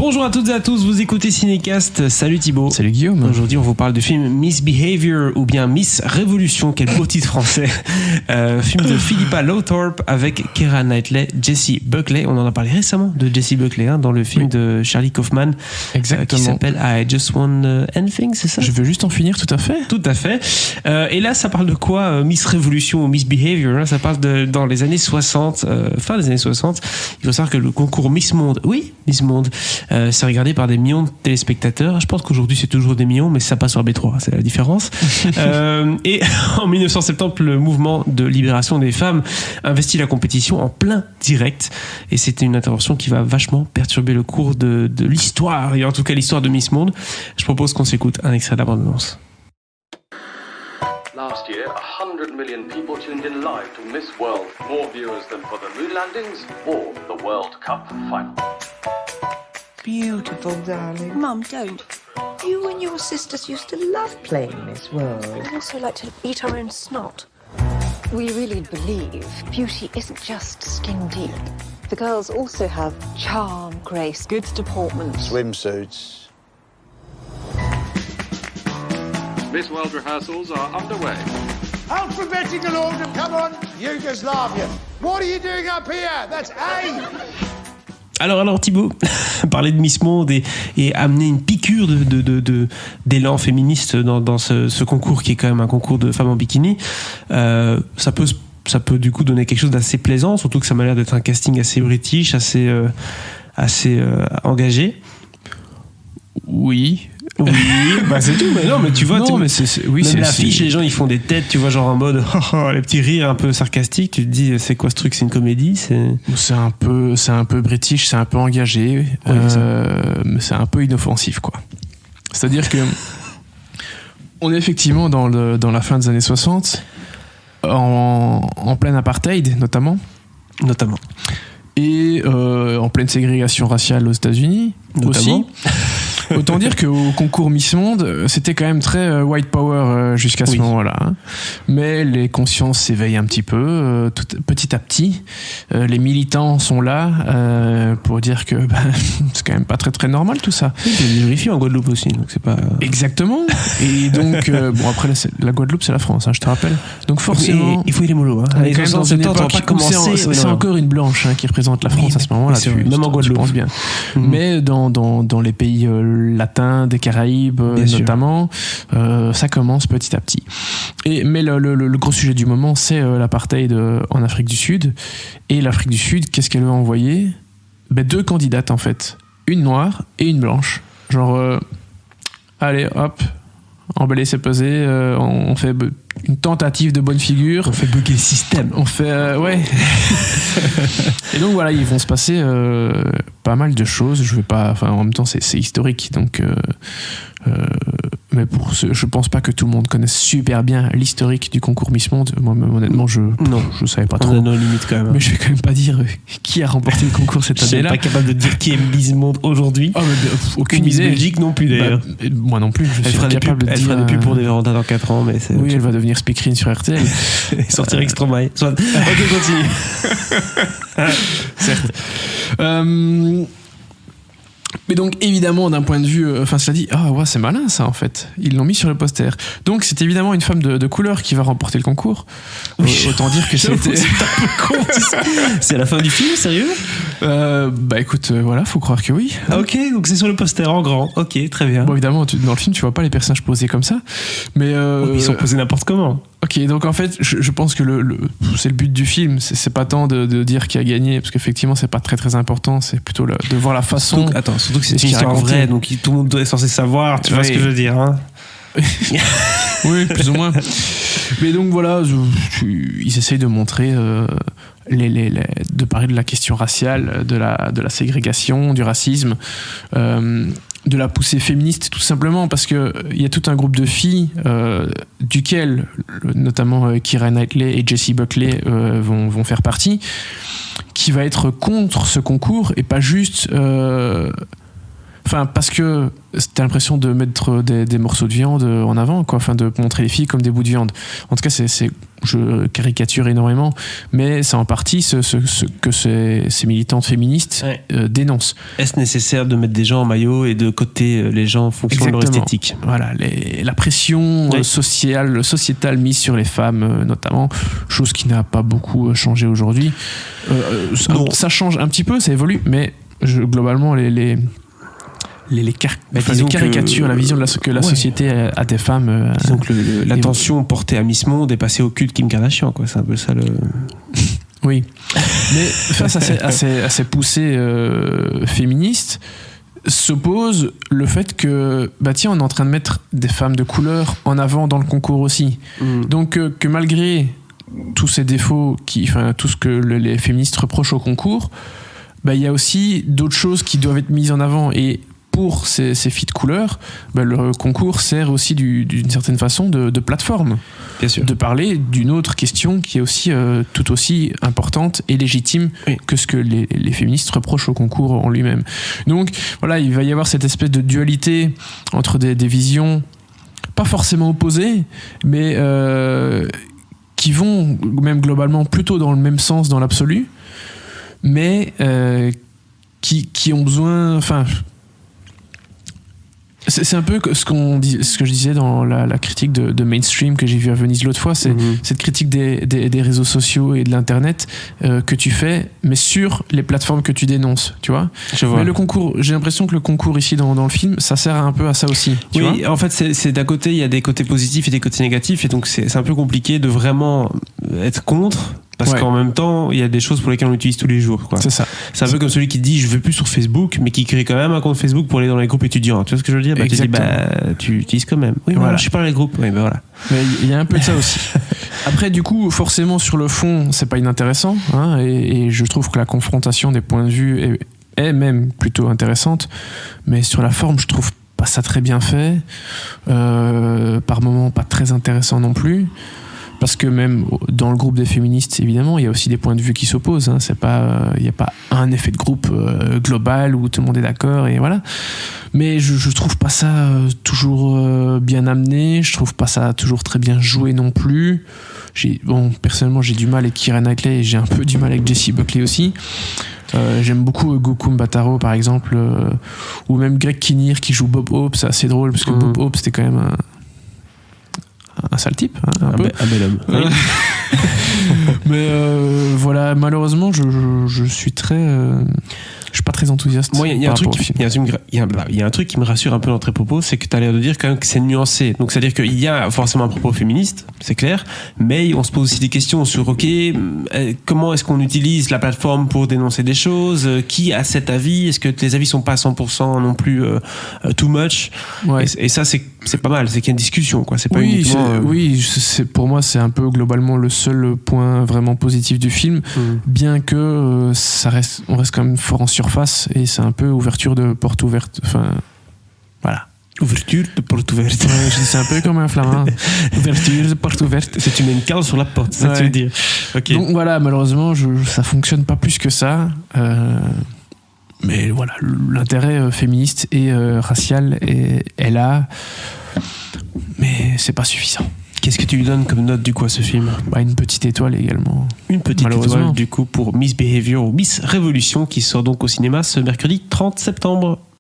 Bonjour à toutes et à tous, vous écoutez Cinécast. Salut Thibaut. Salut Guillaume. Aujourd'hui, on vous parle du film Misbehavior ou bien Miss Révolution, quel beau titre français. Film de Philippa Lowthorpe avec Keira Knightley, Jessie Buckley. On en a parlé récemment de Jessie Buckley dans le film de Charlie Kaufman. Exactement. Qui s'appelle I Just Want Anything, c'est ça? Je veux juste en finir, tout à fait. Tout à fait. Et là, ça parle de quoi, Miss Révolution ou Misbehavior, hein? Ça parle dans les années 60, fin des années 60. Il faut savoir que le concours Miss Monde, Miss Monde, c'est regardé par des millions de téléspectateurs. Je pense qu'aujourd'hui c'est toujours des millions, mais ça passe sur B3, c'est la différence. Et en 1970, le mouvement de libération des femmes investit la compétition en plein direct. Et c'était une intervention qui va vachement perturber le cours de l'histoire, et en tout cas l'histoire de Miss Monde. Je propose qu'on s'écoute un extrait de la bande-annonce. Last year, 100 million people tuned in live to Miss World. More viewers than for the moon landings or the World Cup final. Beautiful, darling. Mum, don't. You and your sisters used to love playing Miss World. We also like to eat our own snot. We really believe beauty isn't just skin deep. The girls also have charm, grace, good deportment. Swimsuits. Miss World rehearsals are underway. Alphabetical order, come on. Yugoslavia. What are you doing up here? That's A. Alors Thibaut, parler de Miss Monde et amener une piqûre d'élan féministe dans ce concours qui est quand même un concours de femmes en bikini, ça peut du coup donner quelque chose d'assez plaisant, surtout que ça m'a l'air d'être un casting assez british, assez engagé. Oui, bah c'est tout. Mais non, mais tu vois, même l'affiche, les gens ils font des têtes, tu vois, genre en mode les petits rires un peu sarcastiques. Tu te dis, c'est quoi ce truc? C'est une comédie? C'est un peu british, c'est un peu engagé, mais c'est un peu inoffensif, quoi. C'est-à-dire que on est effectivement dans la fin des années 60, en plein apartheid notamment. Et en pleine ségrégation raciale aux États-Unis aussi. Autant dire qu'au concours Miss Monde, c'était quand même très white power jusqu'à ce moment-là. Hein. Mais les consciences s'éveillent un petit peu, petit à petit. Les militants sont là pour dire que c'est quand même pas très très normal tout ça. Oui, il y a une vérifie en Guadeloupe aussi, donc c'est pas... Exactement. Et donc, après, la Guadeloupe, c'est la France, hein, je te rappelle. Donc forcément... Oui, il faut y les mollo. Hein. On est quand même dans une époque qui commencer. C'est encore une blanche qui représente la France à ce moment-là. Même en Guadeloupe. Je pense bien. Mais dans les pays latins, des Caraïbes notamment, ça commence petit à petit. Mais le gros sujet du moment, c'est l'apartheid en Afrique du Sud. Et l'Afrique du Sud, qu'est-ce qu'elle veut envoyer? Deux candidates en fait, une noire et une blanche. Genre, allez hop, emballer c'est peser, on fait une tentative de bonne figure. On fait bugger le système. On fait ouais. Et donc voilà, ils vont se passer pas mal de choses. Je vais pas, en même temps c'est historique, donc mais je pense pas que tout le monde connaisse super bien l'historique du concours Miss Monde. Moi honnêtement je savais pas trop. On a nos limites quand même. Mais je vais quand même pas dire qui a remporté le concours cette année-là. Je suis pas capable de dire qui est Miss Monde aujourd'hui. Aucune Miss idée. Belgique non plus d'ailleurs. Moi non plus. Elle fera des pubs pour des Vérandas dans 4 ans, mais c'est... Oui, elle va devenir speakerine sur RTL. Et sortir extra maille. Ok, continue. Certes. Mais donc évidemment d'un point de vue, cela dit, c'est malin ça en fait. Ils l'ont mis sur le poster. Donc c'est évidemment une femme de couleur qui va remporter le concours. Autant dire que c'était... C'est un peu con, c'est la fin du film, sérieux? Écoute, voilà, faut croire que oui. Ok, donc c'est sur le poster en grand. Ok, très bien. Bon évidemment, dans le film tu vois pas les personnages posés comme ça, mais ils sont posés n'importe comment. Ok, donc en fait, je pense que c'est le but du film, c'est pas tant de dire qui a gagné, parce qu'effectivement c'est pas très très important, c'est plutôt de voir la façon. Surtout que c'est une histoire vraie, donc tout le monde est censé savoir, tu vois ce que je veux dire, hein. Oui, plus ou moins. Mais donc voilà, ils essayent de montrer, de parler de la question raciale, de la ségrégation, du racisme, de la poussée féministe, tout simplement parce que il y a tout un groupe de filles duquel notamment Keira Knightley et Jessie Buckley vont faire partie, qui va être contre ce concours et pas juste enfin parce que t'as l'impression de mettre des morceaux de viande en avant, quoi, enfin de montrer les filles comme des bouts de viande. En tout cas, je caricature énormément, mais c'est en partie ce que ces militantes féministes dénoncent. Est-ce nécessaire de mettre des gens en maillot et de coter les gens en fonction de leur esthétique? Voilà, la pression sociétale mise sur les femmes, notamment, chose qui n'a pas beaucoup changé aujourd'hui. Ça change un petit peu, ça évolue, mais globalement, les caricatures, la vision que la société a des femmes. Disons que l'attention portée à Miss Monde est passée au culte Kim Kardashian, quoi. C'est un peu ça le. Oui, mais face à ces poussées féministes s'oppose le fait que on est en train de mettre des femmes de couleur en avant dans le concours aussi. Donc que malgré tous ces défauts, tout ce que les féministes reprochent au concours, il y a aussi d'autres choses qui doivent être mises en avant. Et pour ces filles de couleur, le concours sert aussi d'une certaine façon de plateforme. Bien sûr. De parler d'une autre question qui est aussi tout aussi importante et légitime que ce que les féministes reprochent au concours en lui-même. Donc voilà, il va y avoir cette espèce de dualité entre des visions pas forcément opposées, mais qui vont même globalement plutôt dans le même sens dans l'absolu, mais qui ont besoin... C'est un peu ce que je disais dans la critique de Mainstream que j'ai vu à Venise l'autre fois, c'est cette critique des réseaux sociaux et de l'internet que tu fais, mais sur les plateformes que tu dénonces, tu vois. Mais le concours, j'ai l'impression que le concours ici dans le film, ça sert un peu à ça aussi. Tu vois, en fait, c'est d'un côté, il y a des côtés positifs et des côtés négatifs, et donc c'est un peu compliqué de vraiment être contre. Parce qu'en même temps, il y a des choses pour lesquelles on l'utilise tous les jours, quoi. C'est ça. C'est un peu comme celui qui dit je vais plus sur Facebook, mais qui crée quand même un compte Facebook pour aller dans les groupes étudiants. Tu vois ce que je veux dire? Tu dis tu utilises quand même. Oui, voilà. Je suis pas dans les groupes. Oui, voilà. Mais il y a un peu de ça aussi. Après, du coup, forcément, sur le fond, c'est pas inintéressant, hein, et je trouve que la confrontation des points de vue est même plutôt intéressante. Mais sur la forme, je trouve pas ça très bien fait. Par moments, pas très intéressant non plus. Parce que même dans le groupe des féministes, évidemment, il y a aussi des points de vue qui s'opposent. Hein. Il n'y a pas un effet de groupe global où tout le monde est d'accord et voilà. Mais je trouve pas ça toujours bien amené. Je trouve pas ça toujours très bien joué non plus. Personnellement, j'ai du mal avec Keira Knightley et j'ai un peu du mal avec Jessie Buckley aussi. J'aime beaucoup Goku Mbataro par exemple, ou même Greg Kinnear qui joue Bob Hope. C'est assez drôle parce que Bob Hope c'était quand même un sale type, hein, un bel homme. Oui. Mais voilà, malheureusement, je suis pas très enthousiaste. Moi, il y a un truc qui me rassure un peu dans tes propos, c'est que tu as l'air de dire quand même que c'est nuancé. Donc, c'est-à-dire qu'il y a forcément un propos féministe, c'est clair, mais on se pose aussi des questions sur, comment est-ce qu'on utilise la plateforme pour dénoncer des choses? Qui a cet avis? Est-ce que les avis sont pas à 100% non plus too much? Et ça, c'est pas mal, c'est qu'il y a une discussion, quoi. C'est pas uniquement... pour moi, c'est un peu globalement le seul point vraiment positif du film, bien que on reste quand même fort en surface et c'est un peu ouverture de porte ouverte. Enfin, voilà. Ouverture de porte ouverte. Je dis c'est un peu comme un flamand. Ouverture de porte ouverte. C'est tu mets une cale sur la porte, c'est ça que tu veux dire. Okay. Donc voilà, malheureusement, ça fonctionne pas plus que ça. Mais voilà, l'intérêt féministe et racial est là, mais c'est pas suffisant. Qu'est-ce que tu lui donnes comme note du coup à ce film? Une petite étoile également. Une petite étoile du coup pour Miss Behavior ou Miss Révolution qui sort donc au cinéma ce mercredi 30 septembre.